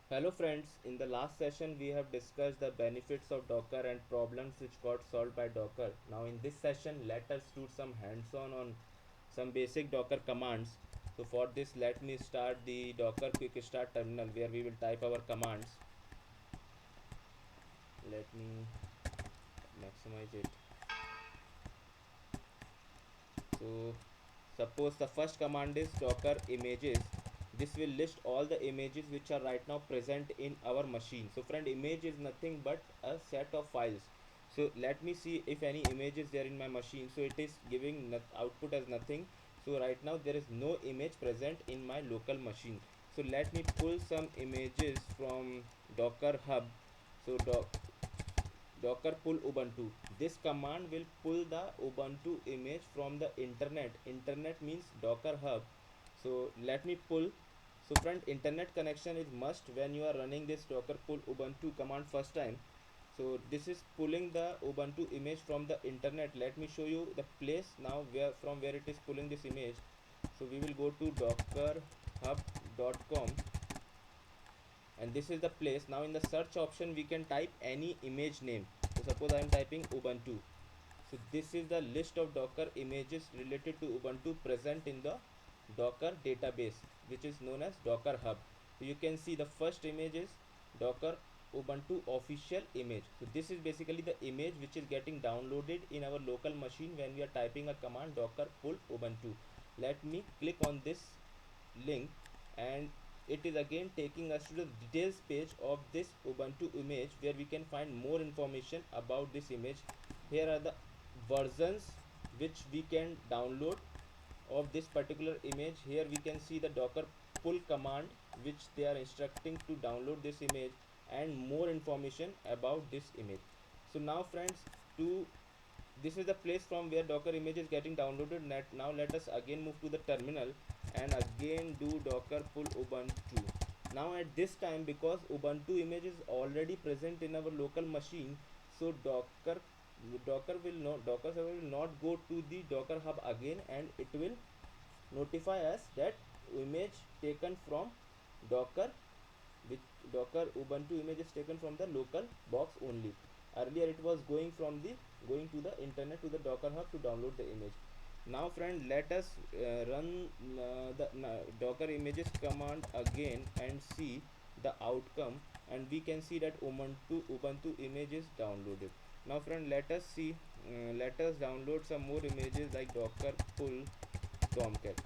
Hello friends, in the last session we have discussed the benefits of Docker and problems which got solved by Docker. Now in this session let us do some hands-on on some basic Docker commands. So for this let me start the Docker quick start terminal where we will type our commands. Let me maximize it. So suppose the first command is docker images. This will list all the images which are right now present in our machine. So friend, image is nothing but a set of files. So let me see if any image is there in my machine. So it is giving output as nothing. So right now there is no image present in my local machine. So let me pull some images from docker hub. So docker pull ubuntu. This command will pull the ubuntu image from the internet means docker hub. So let me pull. So friend, internet connection is must when you are running this docker pull ubuntu command first time. So this is pulling the ubuntu image from the internet. Let me show you the place now where from where it is pulling this image. So we will go to dockerhub.com, and this is the place. Now in the search option we can type any image name. So suppose I am typing ubuntu. So this is the list of docker images related to ubuntu present in the docker database, which is known as docker hub. So you can see the first image is docker ubuntu official image. So this is basically the image which is getting downloaded in our local machine when we are typing a command docker pull ubuntu. Let me click on this link, and it is again taking us to the details page of this ubuntu image where we can find more information about this image. Here are the versions which we can download of this particular image. Here we can see the docker pull command which they are instructing to download this image, and more information about this image. So now friends, to this is the place from where docker image is getting downloaded. Now let us again move to the terminal and again do docker pull ubuntu. Now at this time, because ubuntu image is already present in our local machine, so docker server will not go to the docker hub again, and it will notify us that image taken from docker, which docker ubuntu image is taken from the local box only. Earlier it was going to the internet, to the docker hub, to download the image. Now friend, let us run the docker images command again and see the outcome, and we can see that ubuntu image is downloaded. Now friend, let us see, let us download some more images like docker pull tomcat.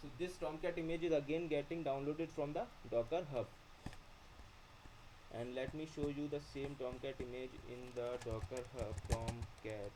So this tomcat image is again getting downloaded from the docker hub, and let me show you the same tomcat image in the docker hub tomcat.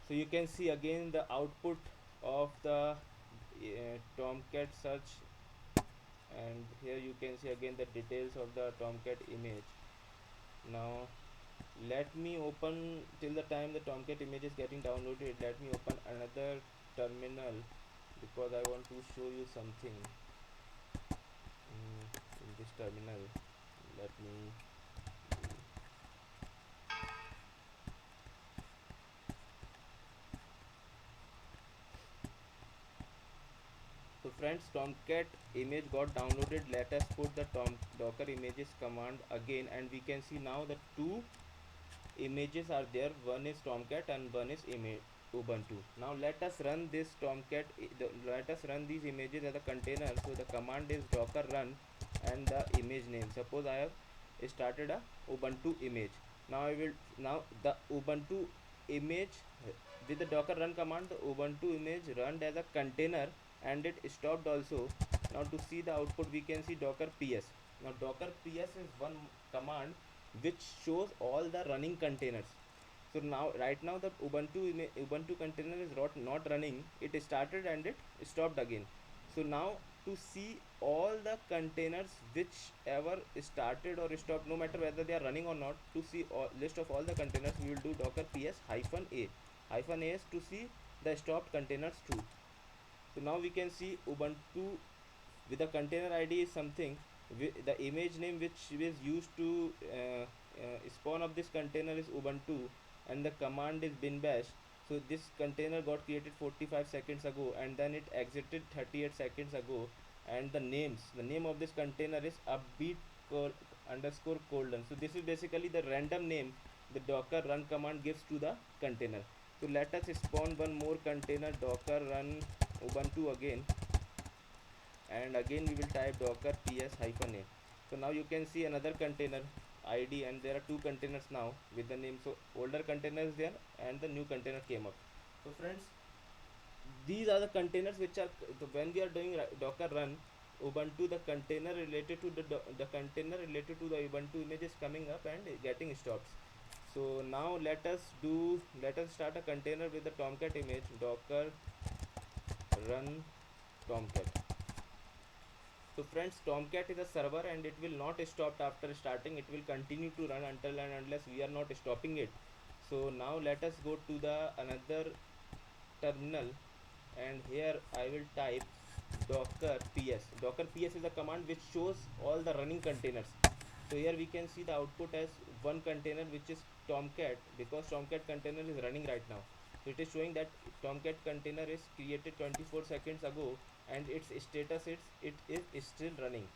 So you can see again the output of the tomcat search, and here you can see again the details of the tomcat image. Now let me open, till the time the tomcat image is getting downloaded, let me open another terminal because I want to show you something in this terminal. Let me. So friends, tomcat image got downloaded. Let us put the docker images command again, and we can see now the two images are there. One is tomcat and one is image ubuntu. Now let us run this let us run these images as a container. So the command is docker run and the image name. Suppose I have started a ubuntu image. Now I will, now the ubuntu image, with the docker run command, the ubuntu image run as a container and it stopped also. Now to see the output, we can see docker ps. Now docker ps is one command which shows all the running containers. So now right now the ubuntu container is not running. It started and it stopped again. So now to see all the containers whichever started or stopped, no matter whether they are running or not, to see all list of all the containers, we will do docker ps hyphen a. Hyphen a is to see the stopped containers too. So now we can see ubuntu with the container id is something, the image name which is used to spawn up this container is ubuntu, and the command is bin bash. So this container got created 45 seconds ago and then it exited 38 seconds ago. and the name of this container is upbeat underscore colon. So this is basically the random name the docker run command gives to the container. So let us spawn one more container, docker run ubuntu again, and again we will type docker ps hyphen a. So now you can see another container id, and there are two containers now with the name. So older container is there and the new container came up. So friends, these are the containers which are, so when we are doing docker run ubuntu, the container related to the container related to the ubuntu image is coming up and getting stopped. So now let us start a container with the tomcat image, docker run tomcat. So friends, tomcat is a server and it will not stop after starting. It will continue to run until and unless we are not stopping it. So now let us go to the another terminal, and here I will type docker ps. Docker ps is a command which shows all the running containers. So here we can see the output as one container which is tomcat, because tomcat container is running right now. So it is showing that tomcat container is created 24 seconds ago and its status is it is still running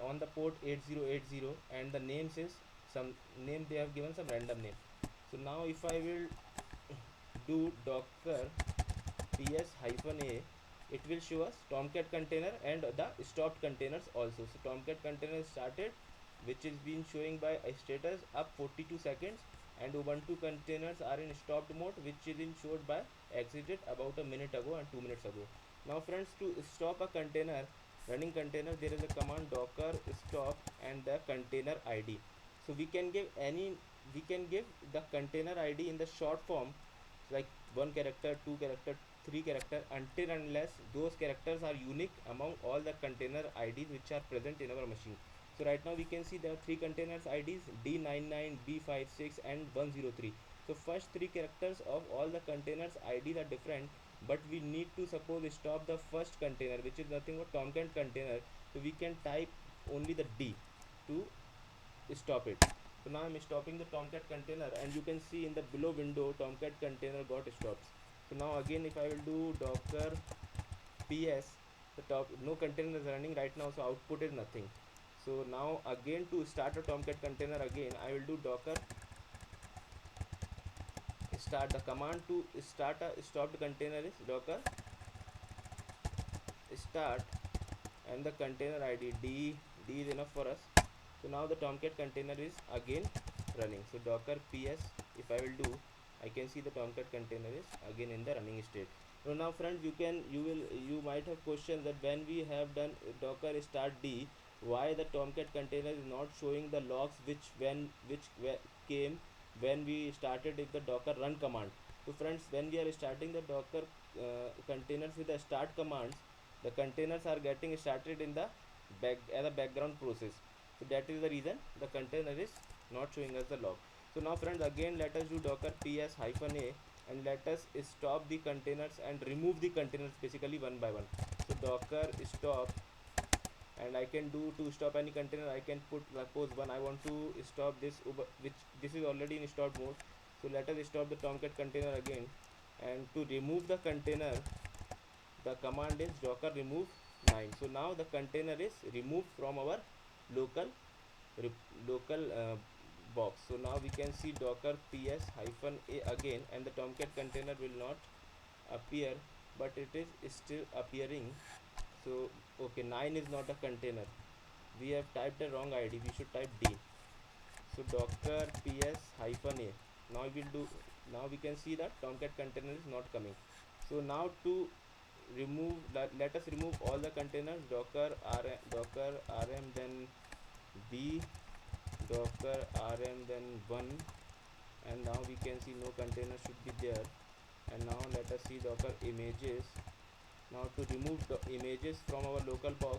on the port 8080, and the names is some name, they have given some random name. So now if I will do docker ps hyphen a, it will show us tomcat container and the stopped containers also. So tomcat container started, which is being showing by a status up 42 seconds, and ubuntu containers are in stopped mode, which is in showed by exited about a minute ago and 2 minutes ago. Now friends, to stop a container, running container, there is a command docker stop and the container id. So we can give any, we can give the container id in the short form, like one character, two character, three character, until unless those characters are unique among all the container IDs which are present in our machine. So right now we can see there are three containers IDs, D99, B56 and 103. So first three characters of all the containers IDs are different, but we need to suppose stop the first container, which is nothing but tomcat container. So we can type only the D to stop it. So now I'm stopping the tomcat container, and you can see in the below window tomcat container got stopped. So now again if I will do docker ps, the top no container is running right now, so output is nothing. So now again to start a tomcat container, again I will do docker start. The command to start a stopped container is docker start and the container id d is enough for us. So now the tomcat container is again running. So docker ps, if I will do, I can see the tomcat container is again in the running state. So now friends, you might have questions that when we have done docker start d, why the tomcat container is not showing the logs which came when we started with the docker run command. So friends, when we are starting the docker containers with the start commands, the containers are getting started in the back as a background process. So that is the reason the container is not showing us the log. So now friends, again let us do docker ps hyphen a, and let us stop the containers and remove the containers basically one by one. So docker stop, and I can do, to stop any container I can put, suppose one I want to stop this which this is already in stop mode. So let us stop the tomcat container again, and to remove the container the command is docker remove 9. So now the container is removed from our local local box. So now we can see docker ps hyphen a again, and the tomcat container will not appear, but it is still appearing. So okay, 9 is not a container, we have typed the wrong id, we should type d. So docker ps hyphen a, now we will do, now we can see that tomcat container is not coming. So now to remove, let us remove all the containers, docker rm then b, docker rm then 1, and now we can see no container should be there. And now let us see docker images. Now to remove the images from our local box,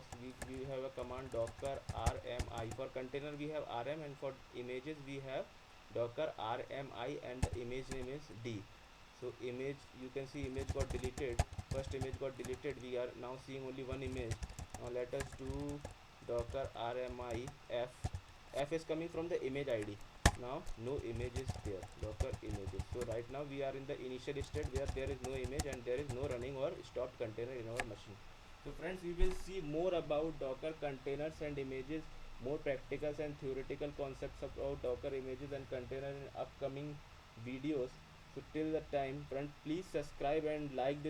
we have a command docker rmi. For container we have rm, and for images we have docker rmi, and the image name is d. So image, you can see image got deleted, first image got deleted, we are now seeing only one image. Now let us do docker rmi f is coming from the image id. Now no image is there, docker images. So right now we are in the initial state where there is no image and there is no running or stopped container in our machine. So friends, we will see more about Docker containers and images, more practicals and theoretical concepts about Docker images and containers in upcoming videos. So till the time, friends, please subscribe and like the